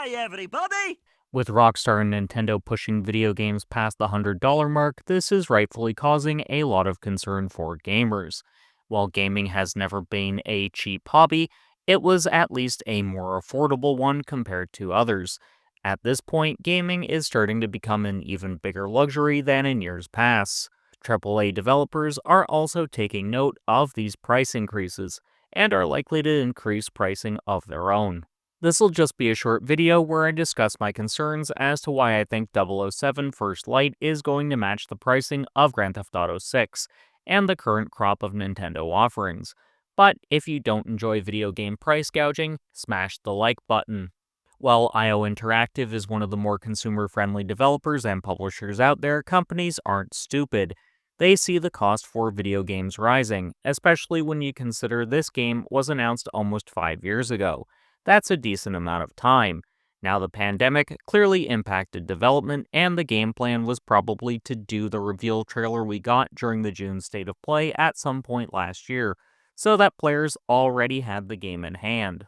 Hi, everybody! With Rockstar and Nintendo pushing video games past the $100 mark, this is rightfully causing a lot of concern for gamers. While gaming has never been a cheap hobby, it was at least a more affordable one compared to others. At this point, gaming is starting to become an even bigger luxury than in years past. AAA developers are also taking note of these price increases and are likely to increase pricing of their own. This'll just be a short video where I discuss my concerns as to why I think 007 First Light is going to match the pricing of Grand Theft Auto 6 and the current crop of Nintendo offerings. But if you don't enjoy video game price gouging, smash the like button. While IO Interactive is one of the more consumer-friendly developers and publishers out there, companies aren't stupid. They see the cost for video games rising, especially when you consider this game was announced almost 5 years ago. That's a decent amount of time. Now, the pandemic clearly impacted development, and the game plan was probably to do the reveal trailer we got during the June State of Play at some point last year, so that players already had the game in hand.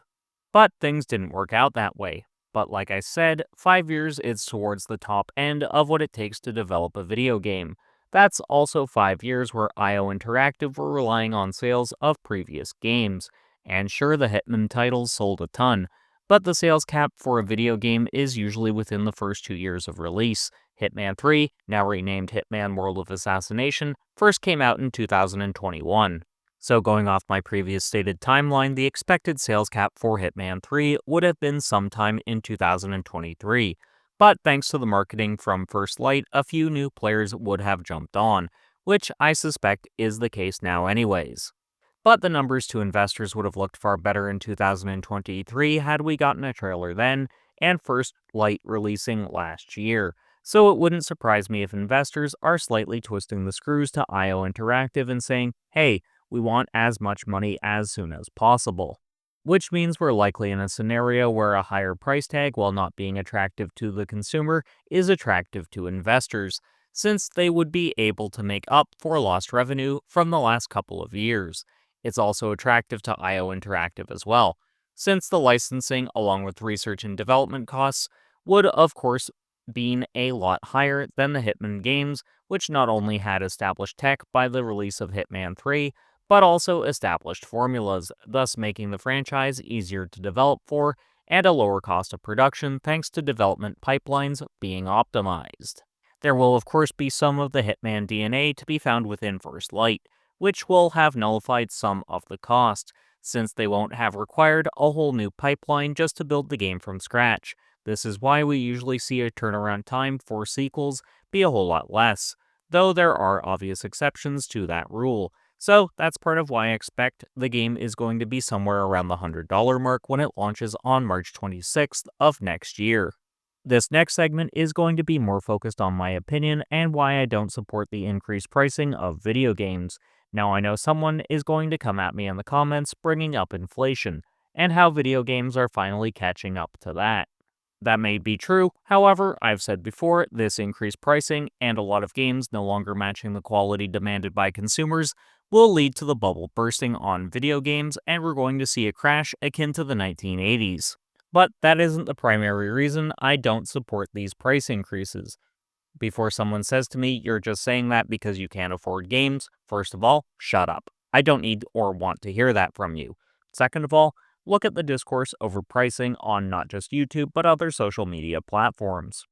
But things didn't work out that way. But like I said, 5 years is towards the top end of what it takes to develop a video game. That's also 5 years where IO Interactive were relying on sales of previous games. And sure, the Hitman titles sold a ton, but the sales cap for a video game is usually within the first 2 years of release. Hitman 3, now renamed Hitman World of Assassination, first came out in 2021. So going off my previous stated timeline, the expected sales cap for Hitman 3 would have been sometime in 2023. But thanks to the marketing from First Light, a few new players would have jumped on, which I suspect is the case now anyways. But the numbers to investors would have looked far better in 2023 had we gotten a trailer then, and First Light releasing last year. So it wouldn't surprise me if investors are slightly twisting the screws to IO Interactive and saying, hey, we want as much money as soon as possible. Which means we're likely in a scenario where a higher price tag, while not being attractive to the consumer, is attractive to investors, since they would be able to make up for lost revenue from the last couple of years. It's also attractive to IO Interactive as well, since the licensing, along with research and development costs, would of course been a lot higher than the Hitman games, which not only had established tech by the release of Hitman 3, but also established formulas, thus making the franchise easier to develop for and a lower cost of production thanks to development pipelines being optimized. There will of course be some of the Hitman DNA to be found within First Light, which will have nullified some of the cost, since they won't have required a whole new pipeline just to build the game from scratch. This is why we usually see a turnaround time for sequels be a whole lot less, though there are obvious exceptions to that rule. So that's part of why I expect the game is going to be somewhere around the $100 mark when it launches on March 26th of next year. This next segment is going to be more focused on my opinion and why I don't support the increased pricing of video games. Now I know someone is going to come at me in the comments bringing up inflation, and how video games are finally catching up to that. That may be true, however, I've said before, this increased pricing and a lot of games no longer matching the quality demanded by consumers will lead to the bubble bursting on video games, and we're going to see a crash akin to the 1980s. But that isn't the primary reason I don't support these price increases. Before someone says to me, you're just saying that because you can't afford games, first of all, shut up. I don't need or want to hear that from you. Second of all, look at the discourse over pricing on not just YouTube but other social media platforms.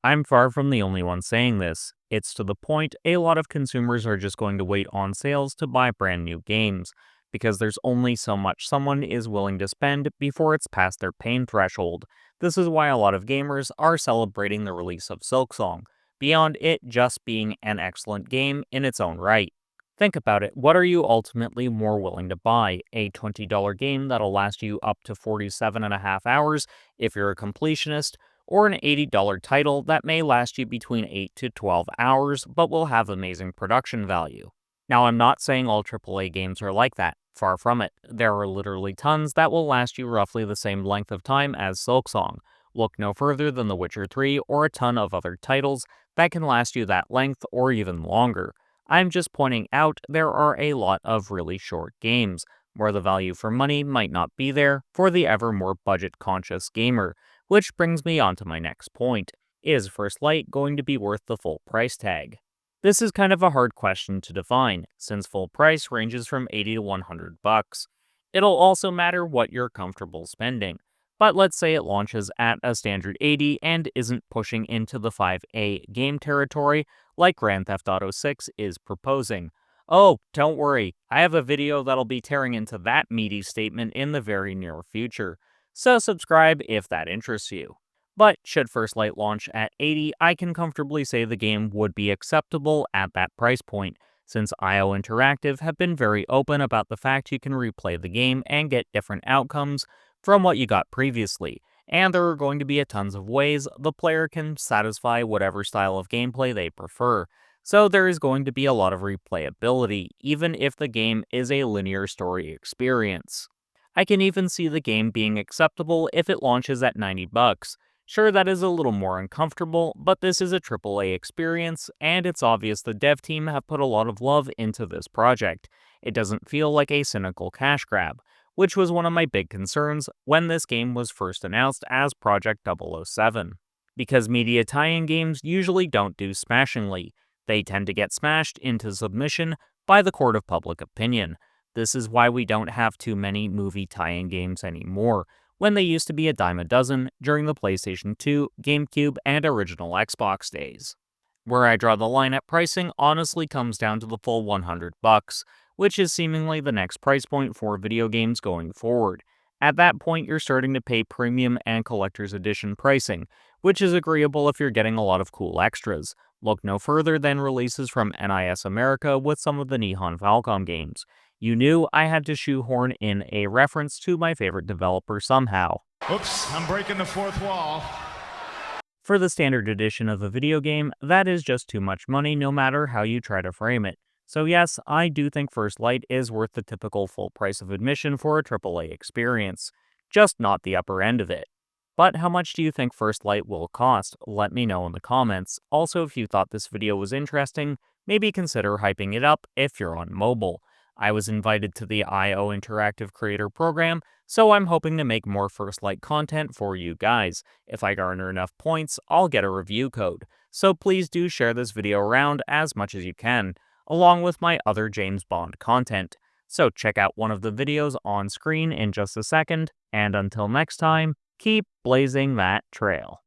I'm far from the only one saying this. It's to the point a lot of consumers are just going to wait on sales to buy brand new games, because there's only so much someone is willing to spend before it's past their pain threshold. This is why a lot of gamers are celebrating the release of Silksong, beyond it just being an excellent game in its own right. Think about it, what are you ultimately more willing to buy? A $20 game that'll last you up to 47.5 hours if you're a completionist, or an $80 title that may last you between 8 to 12 hours but will have amazing production value? Now, I'm not saying all AAA games are like that. Far from it. There are literally tons that will last you roughly the same length of time as Silksong. Look no further than The Witcher 3 or a ton of other titles that can last you that length or even longer. I'm just pointing out there are a lot of really short games, where the value for money might not be there for the ever more budget-conscious gamer, Which brings me on to my next point. Is First Light going to be worth the full price tag? This is kind of a hard question to define, since full price ranges from 80 to 100 bucks. It'll also matter what you're comfortable spending. But let's say it launches at a standard 80 and isn't pushing into the 5A game territory like Grand Theft Auto 6 is proposing. Oh, don't worry, I have a video that'll be tearing into that meaty statement in the very near future, so subscribe if that interests you. But should First Light launch at 80, I can comfortably say the game would be acceptable at that price point, since IO Interactive have been very open about the fact you can replay the game and get different outcomes from what you got previously, and there are going to be a tons of ways the player can satisfy whatever style of gameplay they prefer. So there is going to be a lot of replayability, even if the game is a linear story experience. I can even see the game being acceptable if it launches at 90 bucks. Sure, that is a little more uncomfortable, but this is a AAA experience, and it's obvious the dev team have put a lot of love into this project. It doesn't feel like a cynical cash grab, which was one of my big concerns when this game was first announced as Project 007. Because media tie-in games usually don't do smashingly. They tend to get smashed into submission by the court of public opinion. This is why we don't have too many movie tie-in games anymore, when they used to be a dime a dozen during the PlayStation 2, GameCube, and original Xbox days. Where I draw the line at pricing honestly comes down to the full 100 bucks, which is seemingly the next price point for video games going forward. At that point, you're starting to pay premium and collector's edition pricing, which is agreeable if you're getting a lot of cool extras. Look no further than releases from NIS America with some of the Nihon Falcom games. You knew I had to shoehorn in a reference to my favorite developer somehow. Oops, I'm breaking the fourth wall. For the standard edition of a video game, that is just too much money no matter how you try to frame it. So yes, I do think First Light is worth the typical full price of admission for a AAA experience, just not the upper end of it. But how much do you think First Light will cost? Let me know in the comments. Also, if you thought this video was interesting, maybe consider hyping it up if you're on mobile. I was invited to the IO Interactive Creator Program, so I'm hoping to make more First Light content for you guys. If I garner enough points, I'll get a review code. So please do share this video around as much as you can, along with my other James Bond content. So check out one of the videos on screen in just a second, and until next time, keep blazing that trail.